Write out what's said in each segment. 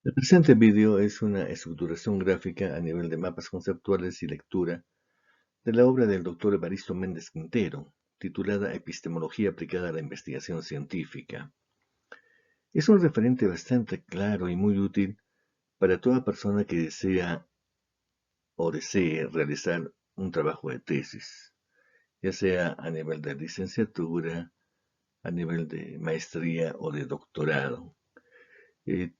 El presente vídeo es una estructuración gráfica a nivel de mapas conceptuales y lectura de la obra del Dr. Evaristo Méndez Quintero, titulada Epistemología aplicada a la investigación científica. Es un referente bastante claro y muy útil para toda persona que desee realizar un trabajo de tesis, ya sea a nivel de licenciatura, a nivel de maestría o de doctorado.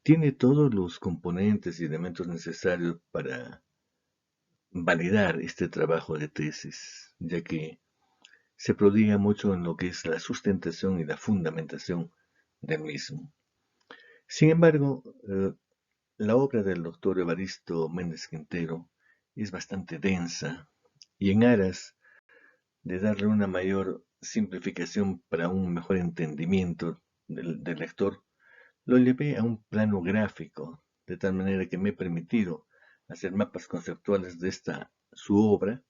Tiene todos los componentes y elementos necesarios para validar este trabajo de tesis, ya que se prodiga mucho en lo que es la sustentación y la fundamentación del mismo. Sin embargo, la obra del doctor Evaristo Méndez Quintero es bastante densa y en aras de darle una mayor simplificación para un mejor entendimiento del lector, lo llevé a un plano gráfico, de tal manera que me he permitido hacer mapas conceptuales de su obra,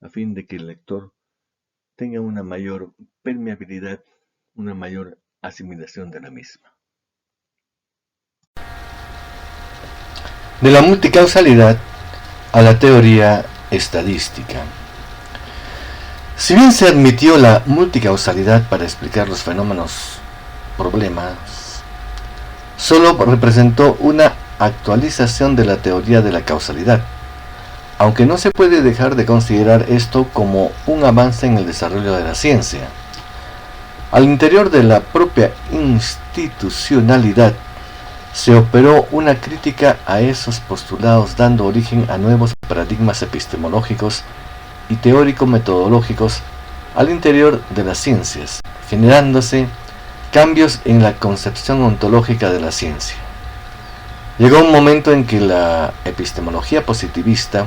a fin de que el lector tenga una mayor permeabilidad, una mayor asimilación de la misma. De la multicausalidad a la teoría estadística. Si bien se admitió la multicausalidad para explicar los fenómenos problemas, solo representó una actualización de la teoría de la causalidad, aunque no se puede dejar de considerar esto como un avance en el desarrollo de la ciencia. Al interior de la propia institucionalidad se operó una crítica a esos postulados, dando origen a nuevos paradigmas epistemológicos y teórico-metodológicos al interior de las ciencias, generándose cambios en la concepción ontológica de la ciencia. Llegó un momento en que la epistemología positivista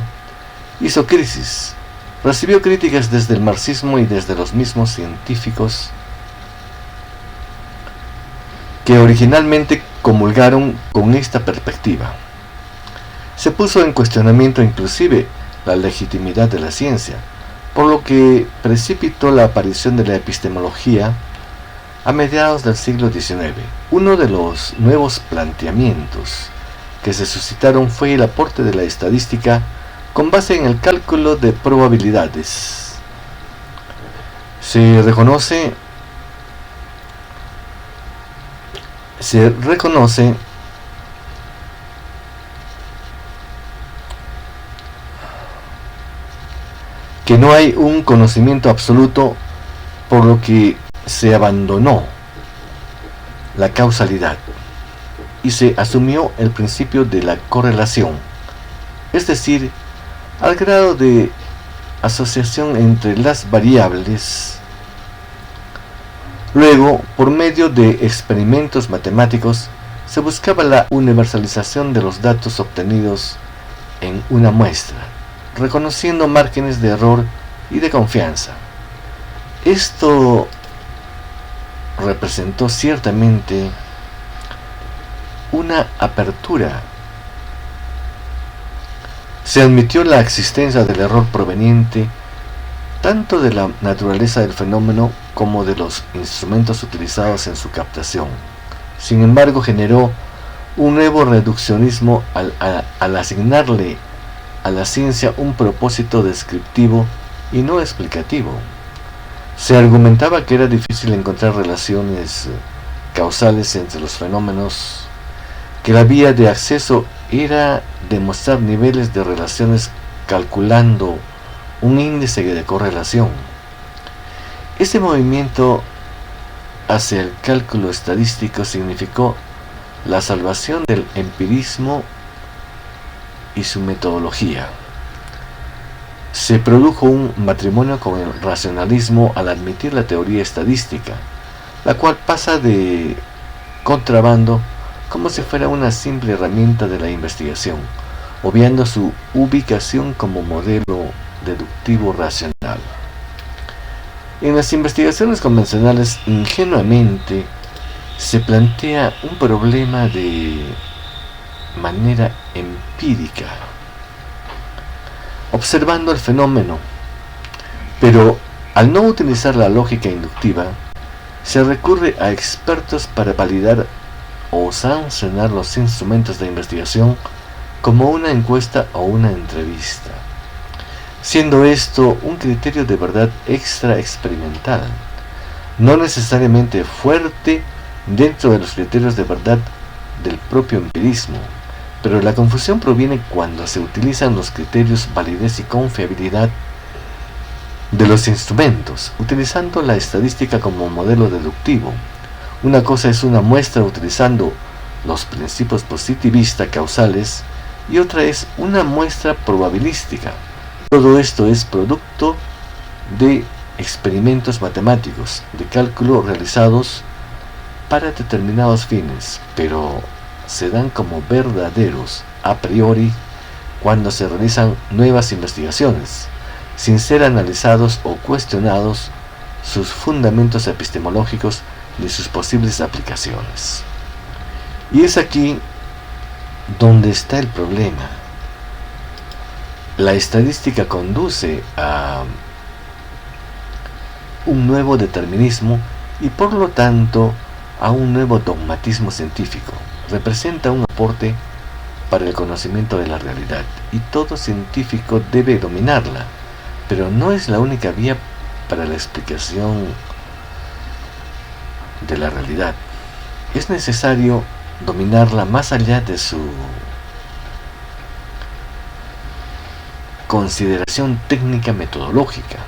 hizo crisis, recibió críticas desde el marxismo y desde los mismos científicos que originalmente comulgaron con esta perspectiva. Se puso en cuestionamiento inclusive la legitimidad de la ciencia, por lo que precipitó la aparición de la epistemología a mediados del siglo XIX. Uno de los nuevos planteamientos que se suscitaron fue el aporte de la estadística con base en el cálculo de probabilidades. Se reconoce que no hay un conocimiento absoluto, por lo que se abandonó la causalidad y se asumió el principio de la correlación, es decir, al grado de asociación entre las variables. Luego, por medio de experimentos matemáticos, se buscaba la universalización de los datos obtenidos en una muestra, reconociendo márgenes de error y de confianza. Esto representó ciertamente una apertura. Se admitió la existencia del error proveniente tanto de la naturaleza del fenómeno como de los instrumentos utilizados en su captación. Sin embargo, generó un nuevo reduccionismo al asignarle a la ciencia un propósito descriptivo y no explicativo. Se argumentaba que era difícil encontrar relaciones causales entre los fenómenos, que la vía de acceso era demostrar niveles de relaciones calculando un índice de correlación. Este movimiento hacia el cálculo estadístico significó la salvación del empirismo y su metodología. Se produjo un matrimonio con el racionalismo al admitir la teoría estadística, la cual pasa de contrabando como si fuera una simple herramienta de la investigación, obviando su ubicación como modelo deductivo racional. En las investigaciones convencionales, ingenuamente, se plantea un problema de manera empírica, observando el fenómeno, pero al no utilizar la lógica inductiva, se recurre a expertos para validar o sancionar los instrumentos de investigación como una encuesta o una entrevista, siendo esto un criterio de verdad extra experimental, no necesariamente fuerte dentro de los criterios de verdad del propio empirismo, pero la confusión proviene cuando se utilizan los criterios validez y confiabilidad de los instrumentos, utilizando la estadística como modelo deductivo. Una cosa es una muestra utilizando los principios positivista causales y otra es una muestra probabilística. Todo esto es producto de experimentos matemáticos de cálculo realizados para determinados fines, pero se dan como verdaderos a priori cuando se realizan nuevas investigaciones, sin ser analizados o cuestionados sus fundamentos epistemológicos ni sus posibles aplicaciones. Y es aquí donde está el problema. La estadística conduce a un nuevo determinismo y por lo tanto a un nuevo dogmatismo científico. Representa un aporte para el conocimiento de la realidad y todo científico debe dominarla, pero no es la única vía para la explicación de la realidad. Es necesario dominarla más allá de su consideración técnica metodológica.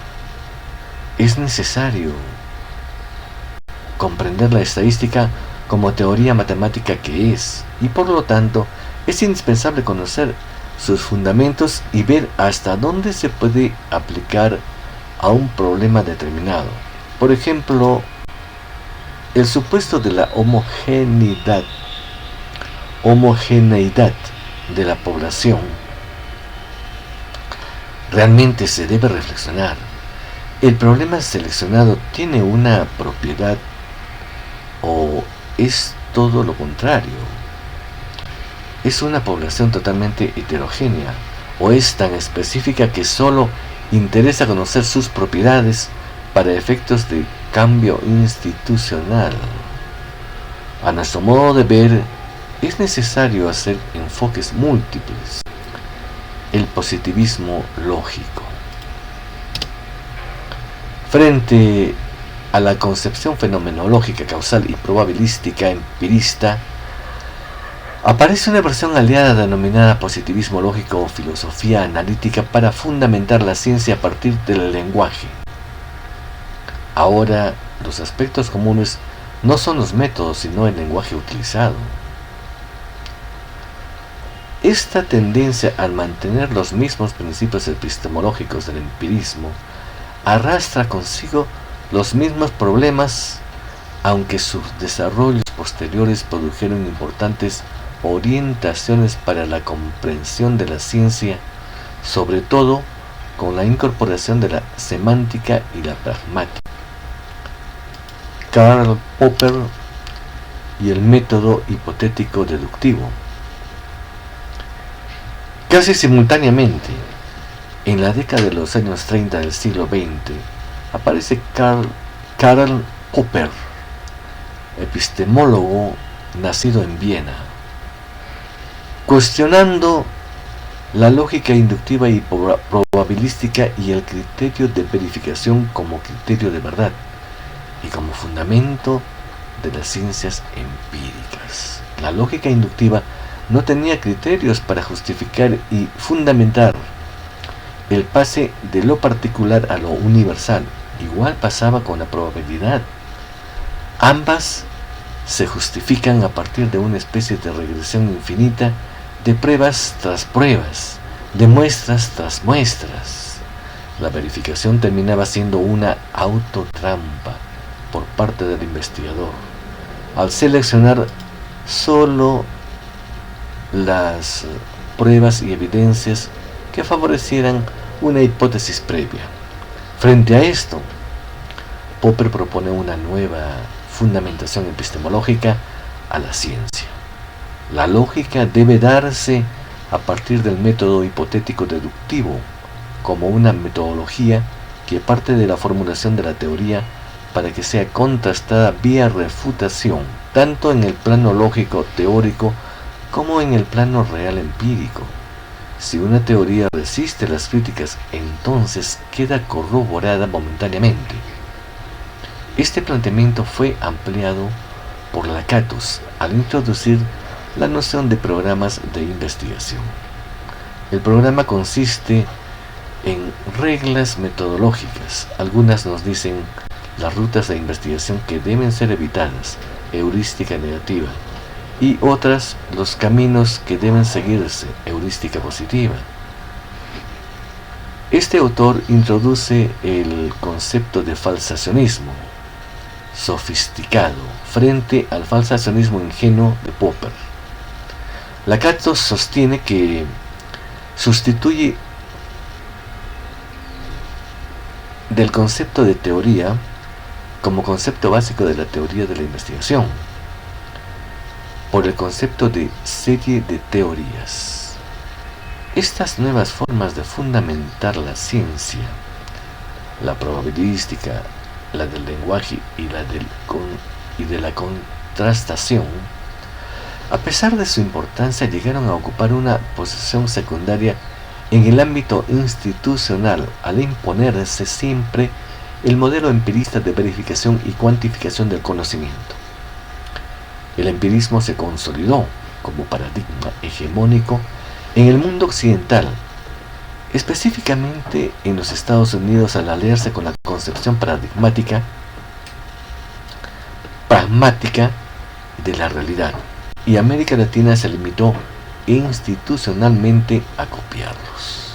Es necesario comprender la estadística como teoría matemática que es, y por lo tanto es indispensable conocer sus fundamentos y ver hasta dónde se puede aplicar a un problema determinado. Por ejemplo, el supuesto de la homogeneidad de la población. Realmente se debe reflexionar. ¿El problema seleccionado tiene una propiedad o es todo lo contrario? ¿Es una población totalmente heterogénea o es tan específica que solo interesa conocer sus propiedades para efectos de cambio institucional? A nuestro modo de ver, es necesario hacer enfoques múltiples. El positivismo lógico. Frente a la concepción fenomenológica causal y probabilística empirista, aparece una versión aliada denominada positivismo lógico o filosofía analítica para fundamentar la ciencia a partir del lenguaje. Ahora, los aspectos comunes no son los métodos, sino el lenguaje utilizado. Esta tendencia al mantener los mismos principios epistemológicos del empirismo arrastra consigo los mismos problemas, aunque sus desarrollos posteriores produjeron importantes orientaciones para la comprensión de la ciencia, sobre todo con la incorporación de la semántica y la pragmática. Karl Popper y el método hipotético deductivo. Casi simultáneamente, en la década de los años 30 del siglo XX, aparece Karl Popper, epistemólogo nacido en Viena, cuestionando la lógica inductiva y probabilística y el criterio de verificación como criterio de verdad y como fundamento de las ciencias empíricas. La lógica inductiva no tenía criterios para justificar y fundamentar el pase de lo particular a lo universal. Igual pasaba con la probabilidad. Ambas se justifican a partir de una especie de regresión infinita de pruebas tras pruebas, de muestras tras muestras. La verificación terminaba siendo una autotrampa por parte del investigador, al seleccionar solo las pruebas y evidencias que favorecieran una hipótesis previa. Frente a esto, Popper propone una nueva fundamentación epistemológica a la ciencia. La lógica debe darse a partir del método hipotético deductivo como una metodología que parte de la formulación de la teoría para que sea contrastada vía refutación tanto en el plano lógico teórico como en el plano real empírico. Si una teoría resiste las críticas, entonces queda corroborada momentáneamente. Este planteamiento fue ampliado por Lakatos al introducir la noción de programas de investigación. El programa consiste en reglas metodológicas. Algunas nos dicen las rutas de investigación que deben ser evitadas, heurística negativa, y otras los caminos que deben seguirse, heurística positiva. Este autor introduce el concepto de falsacionismo sofisticado frente al falsacionismo ingenuo de Popper. Lakatos sostiene que sustituye del concepto de teoría como concepto básico de la teoría de la investigación por el concepto de serie de teorías. Estas nuevas formas de fundamentar la ciencia, la probabilística, la del lenguaje y de la contrastación, a pesar de su importancia, llegaron a ocupar una posición secundaria en el ámbito institucional al imponerse siempre el modelo empirista de verificación y cuantificación del conocimiento. El empirismo se consolidó como paradigma hegemónico en el mundo occidental, específicamente en los Estados Unidos, al aliarse con la concepción pragmática de la realidad, y América Latina se limitó institucionalmente a copiarlos.